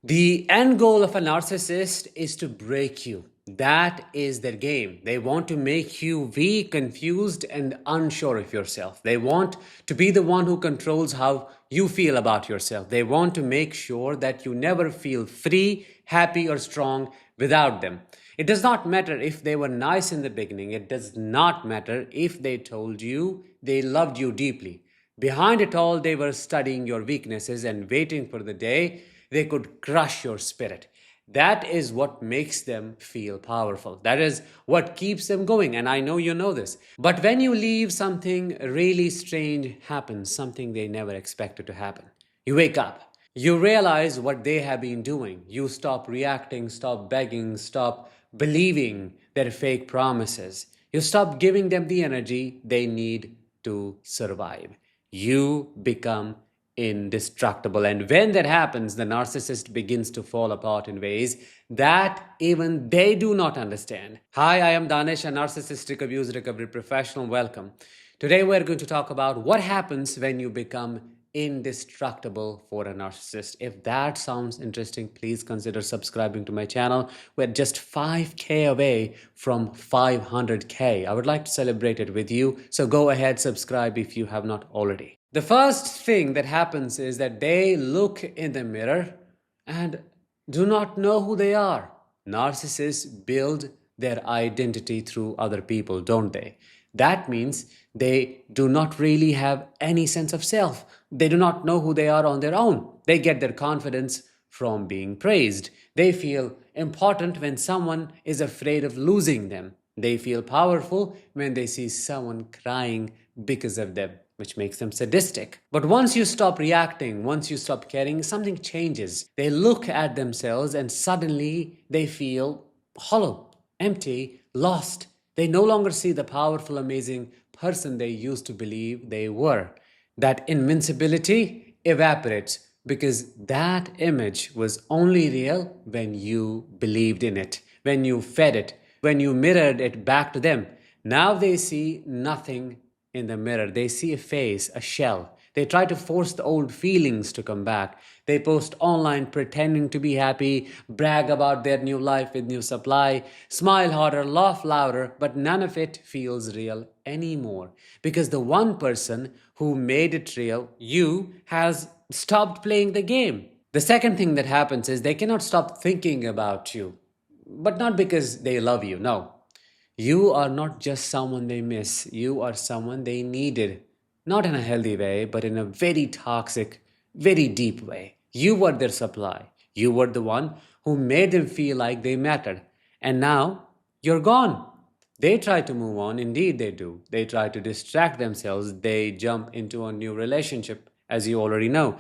The end goal of a narcissist is to break you. That is their game. They want to make you weak, confused, and unsure of yourself. They want to be the one who controls how you feel about yourself. They want to make sure that you never feel free, happy, or strong without them. It does not matter if they were nice in the beginning. It does not matter if they told you they loved you deeply. Behind it all, they were studying your weaknesses and waiting for the day they could crush your spirit. That is what makes them feel powerful. That is what keeps them going. And I know you know this. But when you leave, something really strange happens, something they never expected to happen. You wake up. You realize what they have been doing. You stop reacting, stop begging, stop believing their fake promises. You stop giving them the energy they need to survive. You become indestructible. And when that happens, the narcissist begins to fall apart in ways that even they do not understand. Hi, I am Danish, a narcissistic abuse recovery professional. Welcome. Today we're going to talk about what happens when you become indestructible for a narcissist. If that sounds interesting, please consider subscribing to my channel. We're just 5K away from 500K. I would like to celebrate it with you. So go ahead, subscribe if you have not already. The first thing that happens is that they look in the mirror and do not know who they are. Narcissists build their identity through other people, don't they? That means they do not really have any sense of self. They do not know who they are on their own. They get their confidence from being praised. They feel important when someone is afraid of losing them. They feel powerful when they see someone crying because of them, which makes them sadistic. But once you stop reacting, once you stop caring, something changes. They look at themselves and suddenly they feel hollow, empty, lost. They no longer see the powerful, amazing person they used to believe they were. That invincibility evaporates because that image was only real when you believed in it, when you fed it, when you mirrored it back to them. Now they see nothing in the mirror. They see a face, a shell. They try to force the old feelings to come back. They post online pretending to be happy, brag about their new life with new supply, smile harder, laugh louder, but none of it feels real anymore. Because the one person who made it real, you, has stopped playing the game. The second thing that happens is they cannot stop thinking about you. But not because they love you, no. You are not just someone they miss, you are someone they needed. Not in a healthy way, but in a very toxic, very deep way. You were their supply. You were the one who made them feel like they mattered. And now, you're gone. They try to move on, indeed they do. They try to distract themselves, they jump into a new relationship, as you already know.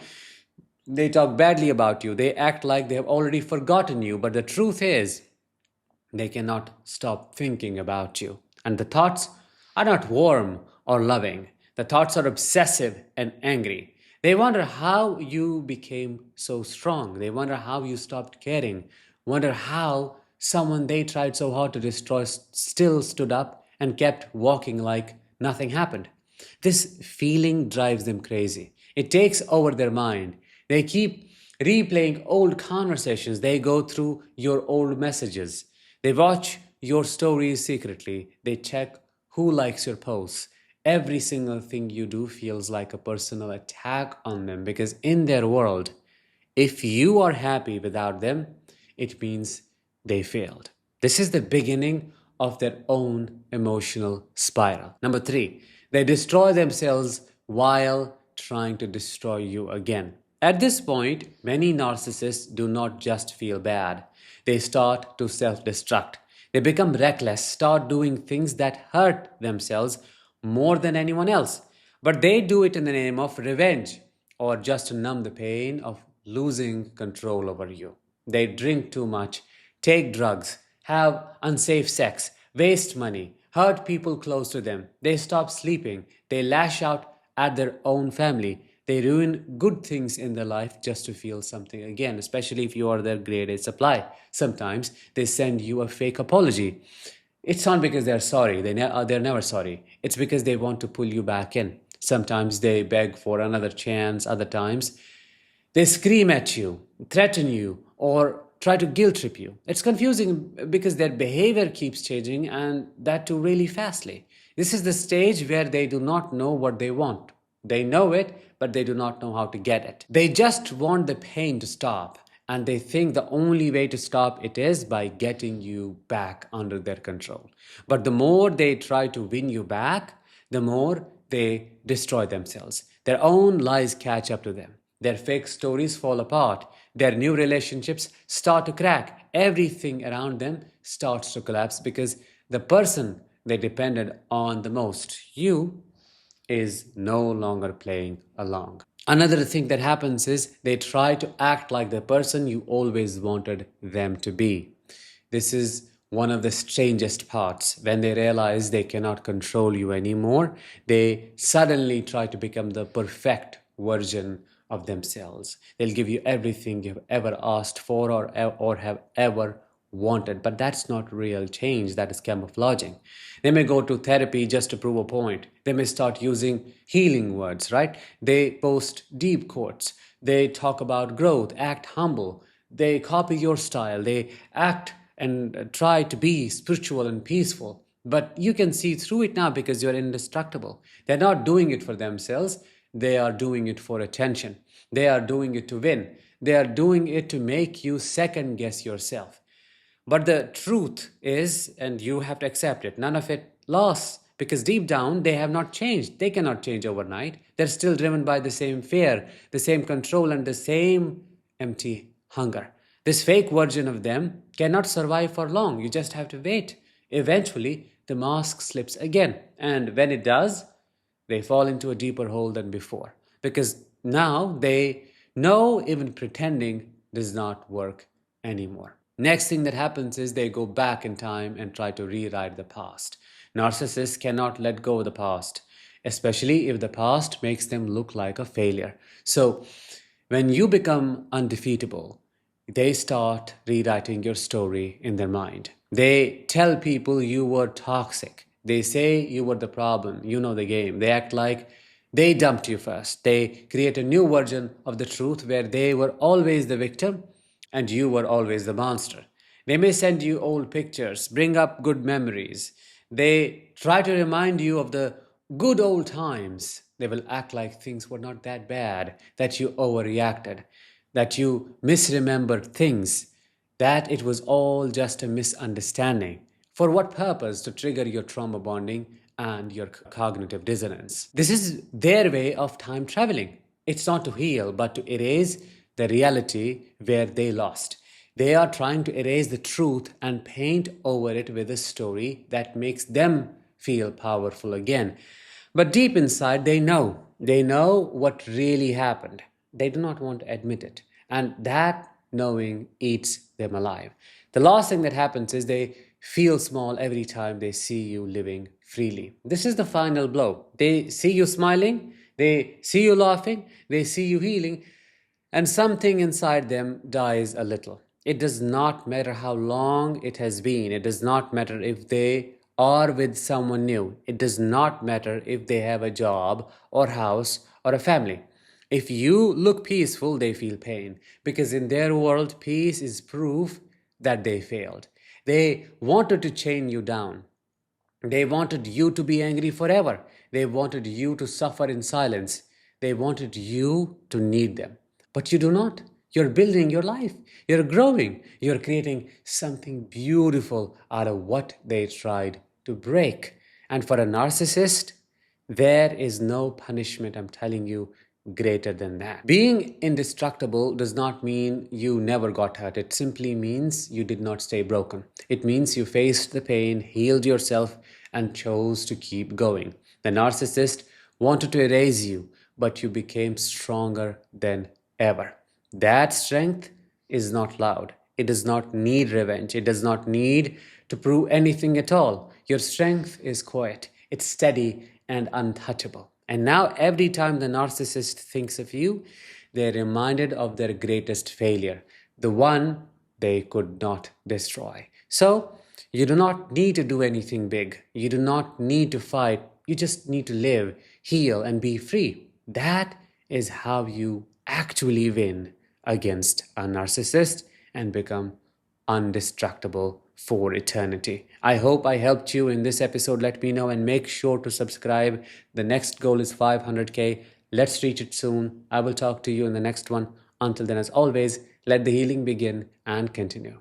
They talk badly about you, they act like they have already forgotten you, but the truth is, they cannot stop thinking about you. And the thoughts are not warm or loving. The thoughts are obsessive and angry. They wonder how you became so strong. They wonder how you stopped caring. Wonder how someone they tried so hard to destroy still stood up and kept walking like nothing happened. This feeling drives them crazy. It takes over their mind. They keep replaying old conversations. They go through your old messages. They watch your stories secretly. They check who likes your posts. Every single thing you do feels like a personal attack on them because in their world, if you are happy without them, it means they failed. This is the beginning of their own emotional spiral. Number 3, they destroy themselves while trying to destroy you again. At this point, many narcissists do not just feel bad. They start to self-destruct. They become reckless, start doing things that hurt themselves more than anyone else. But they do it in the name of revenge or just to numb the pain of losing control over you. They drink too much, take drugs, have unsafe sex, waste money, hurt people close to them. They stop sleeping. They lash out at their own family. They ruin good things in their life just to feel something again, especially if you are their grade A supply. Sometimes they send you a fake apology. It's not because they're sorry, they're never sorry. It's because they want to pull you back in. Sometimes they beg for another chance, other times they scream at you, threaten you, or try to guilt trip you. It's confusing because their behavior keeps changing, and that too really fastly. This is the stage where they do not know what they want. They know it, but they do not know how to get it. They just want the pain to stop, and they think the only way to stop it is by getting you back under their control. But the more they try to win you back, the more they destroy themselves. Their own lies catch up to them. Their fake stories fall apart. Their new relationships start to crack. Everything around them starts to collapse because the person they depended on the most, you, is no longer playing along. Another thing that happens is they try to act like the person you always wanted them to be. This is one of the strangest parts. When they realize they cannot control you anymore, they suddenly try to become the perfect version of themselves. They'll give you everything you've ever asked for or have ever wanted, but that's not real change. That is camouflaging. They may go to therapy just to prove a point. They may start using healing words, right? They post deep quotes. They talk about growth, act humble. They copy your style. They act and try to be spiritual and peaceful. But you can see through it now because you're indestructible. They're not doing it for themselves. They are doing it for attention. They are doing it to win. They are doing it to make you second guess yourself. But the truth is, and you have to accept it, none of it lasts because deep down they have not changed. They cannot change overnight. They're still driven by the same fear, the same control, and the same empty hunger. This fake version of them cannot survive for long. You just have to wait. Eventually, the mask slips again. And when it does, they fall into a deeper hole than before. Because now they know even pretending does not work anymore. Next thing that happens is they go back in time and try to rewrite the past. Narcissists cannot let go of the past, especially if the past makes them look like a failure. So when you become undefeatable, they start rewriting your story in their mind. They tell people you were toxic. They say you were the problem. You know the game. They act like they dumped you first. They create a new version of the truth where they were always the victim and you were always the monster. They may send you old pictures, bring up good memories. They try to remind you of the good old times. They will act like things were not that bad, that you overreacted, that you misremembered things, that it was all just a misunderstanding. For what purpose? To trigger your trauma bonding and your cognitive dissonance. This is their way of time traveling. It's not to heal, but to erase the reality where they lost. They are trying to erase the truth and paint over it with a story that makes them feel powerful again. But deep inside, they know. They know what really happened. They do not want to admit it. And that knowing eats them alive. The last thing that happens is they feel small every time they see you living freely. This is the final blow. They see you smiling, they see you laughing, they see you healing, and something inside them dies a little. It does not matter how long it has been. It does not matter if they are with someone new. It does not matter if they have a job or house or a family. If you look peaceful, they feel pain because in their world, peace is proof that they failed. They wanted to chain you down. They wanted you to be angry forever. They wanted you to suffer in silence. They wanted you to need them. But you do not. You're building your life. You're growing. You're creating something beautiful out of what they tried to break. And for a narcissist, there is no punishment, I'm telling you, greater than that. Being indestructible does not mean you never got hurt. It simply means you did not stay broken. It means you faced the pain, healed yourself, and chose to keep going. The narcissist wanted to erase you, but you became stronger than ever. That strength is not loud. It does not need revenge. It does not need to prove anything at all. Your strength is quiet. It's steady and untouchable. And now every time the narcissist thinks of you, they're reminded of their greatest failure, the one they could not destroy. So you do not need to do anything big. You do not need to fight. You just need to live, heal, and be free. That is how you actually win against a narcissist, and become undestructible for eternity. I hope I helped you in this episode. Let me know and make sure to subscribe. The next goal is 500K. Let's reach it soon. I will talk to you in the next one. Until then, as always, let the healing begin and continue.